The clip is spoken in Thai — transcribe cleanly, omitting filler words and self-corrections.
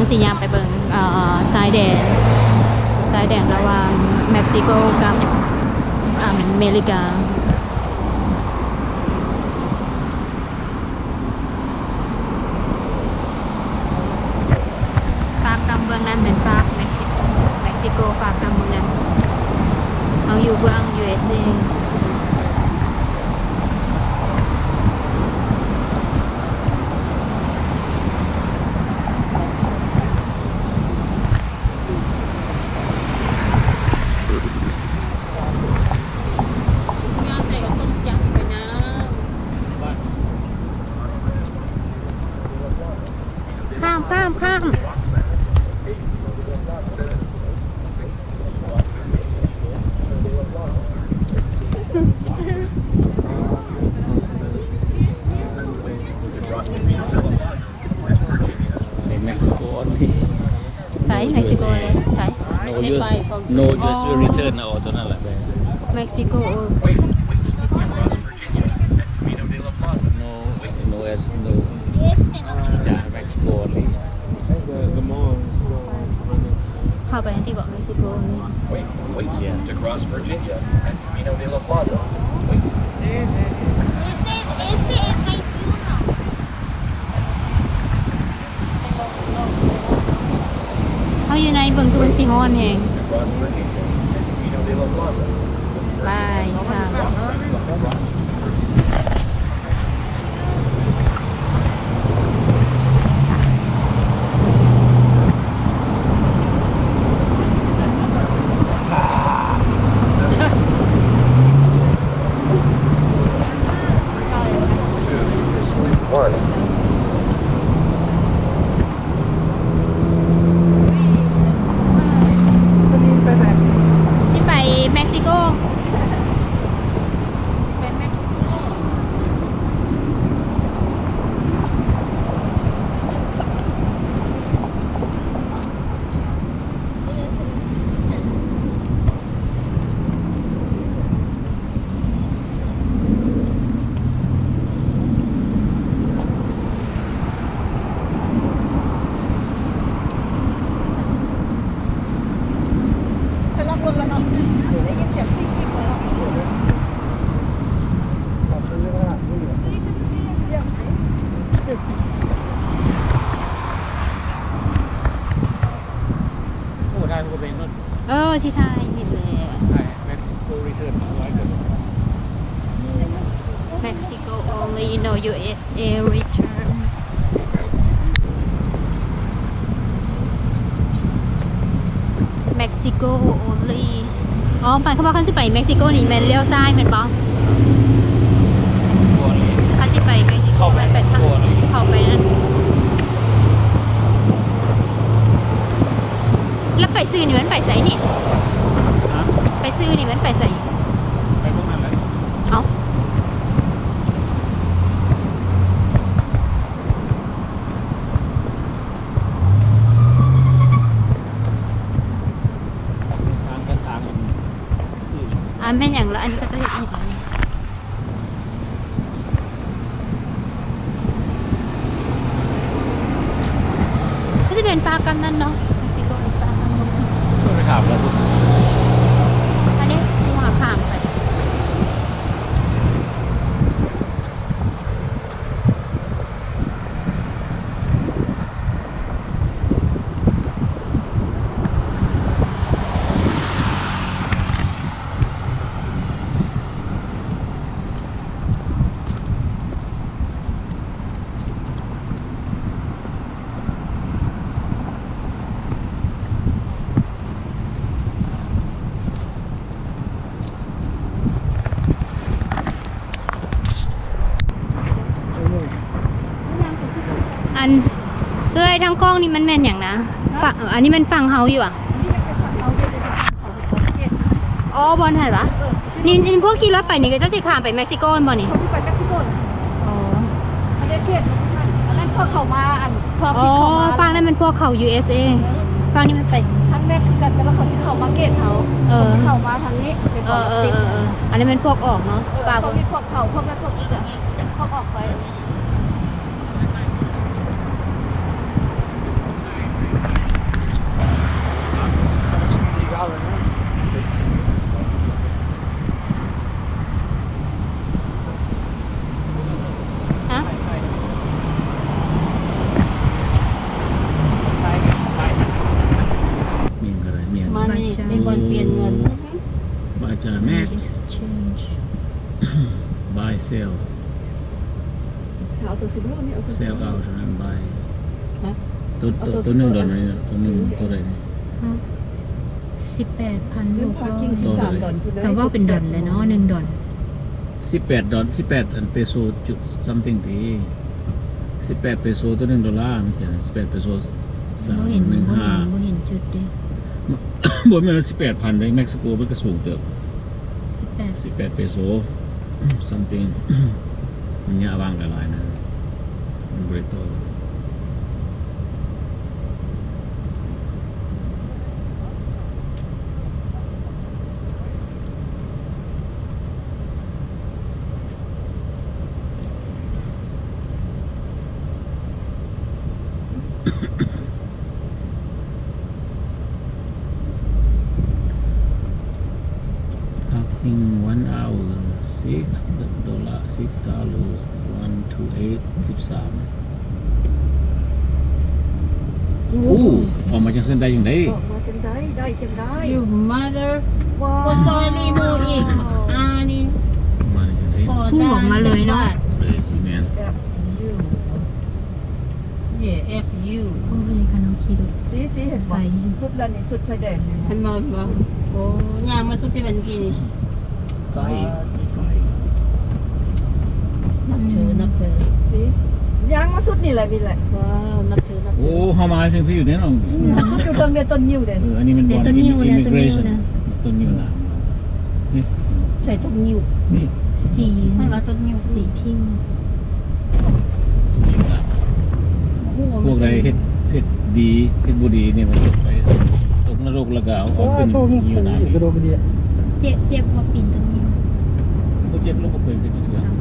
งสียามไปเบิ่งสายแดนระหว่างเม็กซิโกกับอเมริกาฝากกำเบื้องนั้นเป็นฝากเม็กซิโกฝากกำเบื้องนั้นเอาอยู่เบื้อง USAข้ามในเม็กซิโกนี่ใส่เม็กซิโกเลยใส่ no US return เอาตัวนั่นแหละ เม็กซิโกno US no จากเม็กซิโกเลย เข้าไปที่เกาะเม็กซิโกนี่ to cross Virginia at Camino de la Plazaเขาอยู่ในเบิ่งทุนสีฮ้อนแหงบายค่ะที่ไปเม็กซิโกที่ไทยนี่เลยเม็กซิโก only no USA return เม็กซิโก only อ๋อไปเขาบอกเขาจะไปเม็กซิโกนี่แมนเลี้ยวซ้ายแมนบอเขาจะไปเม็กซิโกแมนไปทางเข้าไปนั่นแล้วไปซื้อนี่มันไปใส่นี่ไปซื้อนี่มันไปใส่ไปพวกนั้นเลยเอาทางซื้อแม่นอย่างละอันนี้ก็จะเห็นอีกก็จะเป็นปลากันนั่นเนาะไปถามแล้วอันนี้หัวขามไปเอ้ยทางกล้องนี่มันแม่นอย่างนะฝั่งอันนี้มันฝั่งเฮาอยู่อ่ะอ๋อบอลถ่ายวะนี่พวกขี่รถไปนี่ก็จะสิข้ามไปเม็กซิโกบ่นี่เขาไปเม็กซิโกอ๋ออันนี้เขตอันนั้นพวกเขามาพวก อ๋อฝั่งนั้นมันพวกเขา USA ฝั่งนี้มันไป ทั้งแม่คือกันแต่ว่าเขาสิเข้ามาเกตเขาเข้ามาทางนี้เป็นปกติอันนี้เป็นพวกออกเนาะพวกนี้พวกเขาพวกนั้นพวกสิจะพวกออกไป Max exchange buy sell เอาตัวสิบโลนี่เอาตัว sell out เท่านั้น buy ฮะ ตัวหนึ่งดอลนี่ตัวหนึ่งตัวอะไรนี่ 18,000 ซื้ ลู อก พา โล กิ้ง13 ดอล แต่ว่าเป็นดอลเลยเนาะ1ดอล 18 ดอล18 อันเปโซจุด something ที18 เปโซตัว1 ดอลลาร์ไม่ใช่18 เปโซ บ่เห็นบ่เห็น 315 บ่เห็นจุดเด้ บ่แม่น18,000เลยเม็กซิโกมันก็สูงเติบ 18 18 เปโซ something มันยะวางหลายๆนะมันบริโต Parking 1 hour $6 1 to 8 13อู้ออกมาจากเส้นได้ยังไง ออกมาจังได้ได้จังได้ You mother ว้าว พอซอยรีโมอีกนี่ มาจากไหน พอ พุ่งออกมาเลยเนาะ เลยซีแมน แบบ ยูเย่ FU โอ้ยคันเอาขี่รถ สีเห็นบ่สุดแล้วนี่สุดไฟแดงนี่ ให้มาบ่โอ้ยางมาสุดที่เป็นกี่นี่ ไฟไฟ นับถือนับถือ สียางมาสุดนี่แหละนี่แหละ ว้าวนับถือนับถื โอ้เฮามาถึงพี่อยู่เนี่ยน้อง มาสุดอยู่ตรงเดียวต้นยิ้วเด่น อันนี้มันบอล ต้นนิ้วนะต้นนิ้วนะ ต้นนิ้วนะนี่ ใส่ต้นนิ้ว นี่ สี่ ให้มาต้นนิ้ว สี่ทิ่ม นิ้วนะพวกใดเฮ็ดดีเฮ็ดบ่ดีเนี่ยมันตกไปตกนรกแล้วก็เอาขึ้นนิ้วนะ เจ็บว่าปีนต้นนิ้ว บ่เจ็บแล้วบ่เคยขึ้นเทื่อ เอา